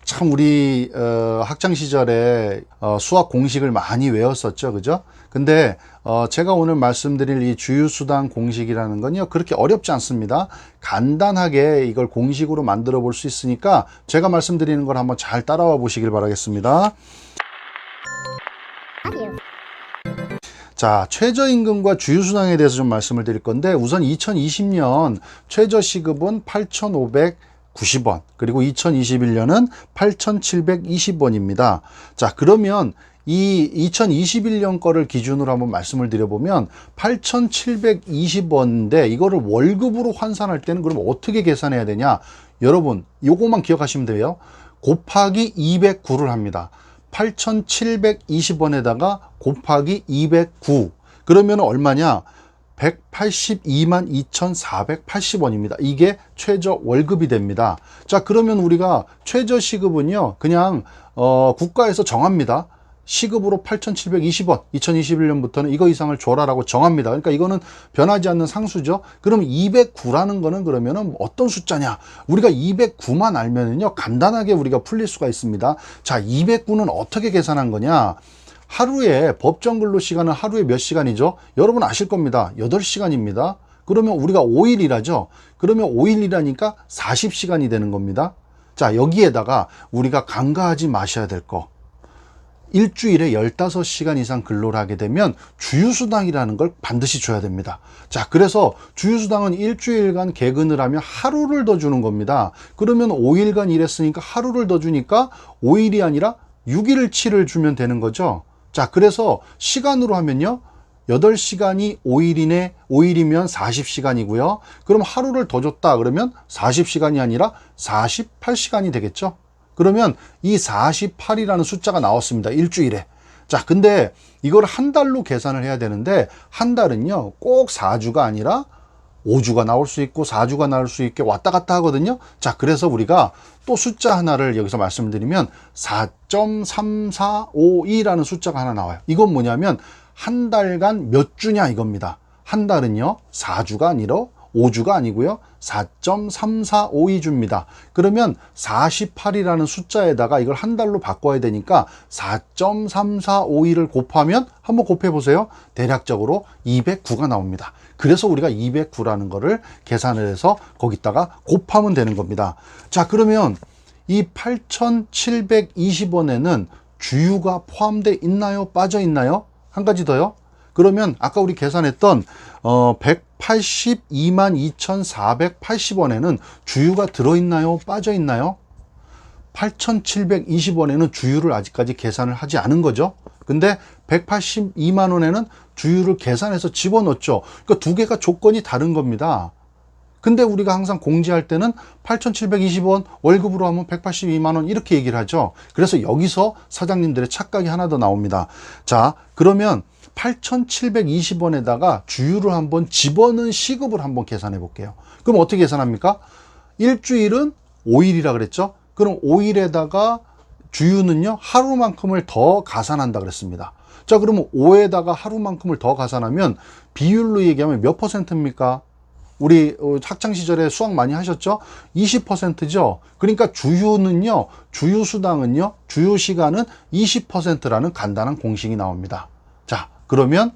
참 우리 학창 시절에 수학 공식을 많이 외웠었죠, 그죠? 근데 제가 오늘 말씀드릴 이 주유수당 공식이라는 건요 그렇게 어렵지 않습니다. 간단하게 이걸 공식으로 만들어 볼 수 있으니까 제가 말씀드리는 걸 한번 잘 따라와 보시길 바라겠습니다. 자, 최저임금과 주유수당에 대해서 좀 말씀을 드릴 건데, 우선 2020년 최저시급은 8,590원, 그리고 2021년은 8,720원입니다. 자, 그러면 이 2021년 거를 기준으로 한번 말씀을 드려보면 8,720원인데 이거를 월급으로 환산할 때는 그럼 어떻게 계산해야 되냐? 여러분, 요거만 기억하시면 돼요. 곱하기 209를 합니다. 8,720원에다가 곱하기 209. 그러면 얼마냐? 182만 2,480원입니다. 이게 최저 월급이 됩니다. 자, 그러면 우리가 최저 시급은요, 그냥 국가에서 정합니다. 시급으로 8,720원, 2021년부터는 이거 이상을 줘라라고 정합니다. 그러니까 이거는 변하지 않는 상수죠. 그럼 209라는 거는 그러면은 어떤 숫자냐? 우리가 209만 알면은요, 간단하게 우리가 풀릴 수가 있습니다. 자, 209는 어떻게 계산한 거냐? 하루에 법정 근로 시간은 하루에 몇 시간이죠? 여러분 아실 겁니다. 8시간입니다. 그러면 우리가 5일이라죠? 그러면 5일이라니까 40시간이 되는 겁니다. 자, 여기에다가 우리가 간과하지 마셔야 될 거. 일주일에 15시간 이상 근로를 하게 되면 주유수당이라는 걸 반드시 줘야 됩니다. 자, 그래서 주유수당은 일주일간 개근을 하면 하루를 더 주는 겁니다. 그러면 5일간 일했으니까 하루를 더 주니까 5일이 아니라 6일치를 주면 되는 거죠. 자, 그래서 시간으로 하면요, 8시간이 5일이면 40시간이고요. 그럼 하루를 더 줬다 그러면 40시간이 아니라 48시간이 되겠죠. 그러면 이 48이라는 숫자가 나왔습니다. 일주일에. 자, 근데 이걸 한 달로 계산을 해야 되는데, 한 달은요, 꼭 4주가 아니라 5주가 나올 수 있고 4주가 나올 수 있게 왔다 갔다 하거든요. 자, 그래서 우리가 또 숫자 하나를 여기서 말씀드리면 4.3452라는 숫자가 하나 나와요. 이건 뭐냐면 한 달간 몇 주냐 이겁니다. 한 달은요, 4주가 아니라 5주가 아니고요, 4.3452주입니다. 그러면 48이라는 숫자에다가 이걸 한 달로 바꿔야 되니까 4.3452를 곱하면 한번 곱해 보세요. 대략적으로 209가 나옵니다. 그래서 우리가 209라는 거를 계산을 해서 거기다가 곱하면 되는 겁니다. 자, 그러면 이 8,720원에는 주유가 포함되어 있나요? 빠져 있나요? 한 가지 더요. 그러면 아까 우리 계산했던 182만 2,480원에는 주유가 들어있나요? 빠져있나요? 8,720원에는 주유를 아직까지 계산을 하지 않은 거죠. 근데 182만 원에는 주유를 계산해서 집어넣었죠. 그러니까 두 개가 조건이 다른 겁니다. 근데 우리가 항상 공지할 때는 8,720원 월급으로 하면 182만 원 이렇게 얘기를 하죠. 그래서 여기서 사장님들의 착각이 하나 더 나옵니다. 자, 그러면 8,720원에다가 주유를 한번 집어넣은 시급을 한번 계산해 볼게요. 그럼 어떻게 계산합니까? 일주일은 5일이라 그랬죠? 그럼 5일에다가 주유는요, 하루만큼을 더 가산한다 그랬습니다. 자, 그러면 5에다가 하루만큼을 더 가산하면 비율로 얘기하면 몇 퍼센트입니까? 우리 학창시절에 수학 많이 하셨죠? 20%죠? 그러니까 주유는요, 주유수당은요, 주유시간은 20%라는 간단한 공식이 나옵니다. 자, 그러면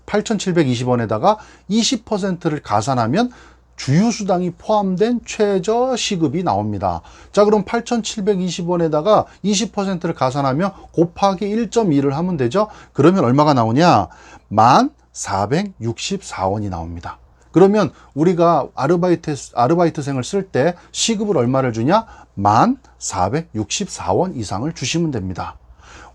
8,720원에다가 20%를 가산하면 주유수당이 포함된 최저시급이 나옵니다. 자, 그럼 8,720원에다가 20%를 가산하면 곱하기 1.2를 하면 되죠? 그러면 얼마가 나오냐? 1,464원이 나옵니다. 그러면 우리가 아르바이트생을 쓸 때 시급을 얼마를 주냐? 1,464원 이상을 주시면 됩니다.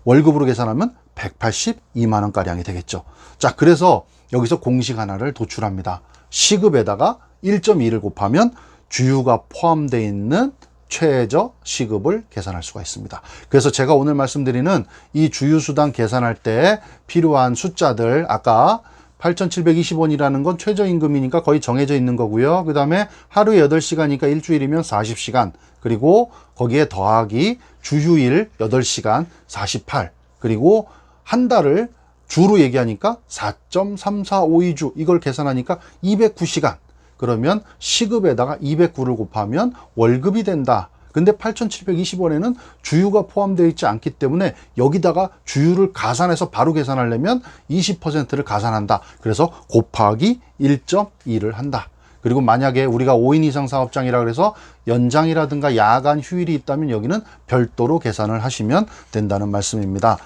월급으로 계산하면 182만 원가량이 되겠죠. 자, 그래서 여기서 공식 하나를 도출합니다. 시급에다가 1.2를 곱하면 주유가 포함되어 있는 최저 시급을 계산할 수가 있습니다. 그래서 제가 오늘 말씀드리는 이 주유수당 계산할 때 필요한 숫자들, 아까 8,720원이라는 건 최저임금이니까 거의 정해져 있는 거고요. 그 다음에 하루에 8시간이니까 일주일이면 40시간, 그리고 거기에 더하기 주휴일 8시간 48, 그리고 한 달을 주로 얘기하니까 4.3452주, 이걸 계산하니까 209시간. 그러면 시급에다가 209를 곱하면 월급이 된다. 근데 8,720원에는 주유가 포함되어 있지 않기 때문에 여기다가 주유를 가산해서 바로 계산하려면 20%를 가산한다. 그래서 곱하기 1.2를 한다. 그리고 만약에 우리가 5인 이상 사업장이라 그래서 연장이라든가 야간 휴일이 있다면 여기는 별도로 계산을 하시면 된다는 말씀입니다.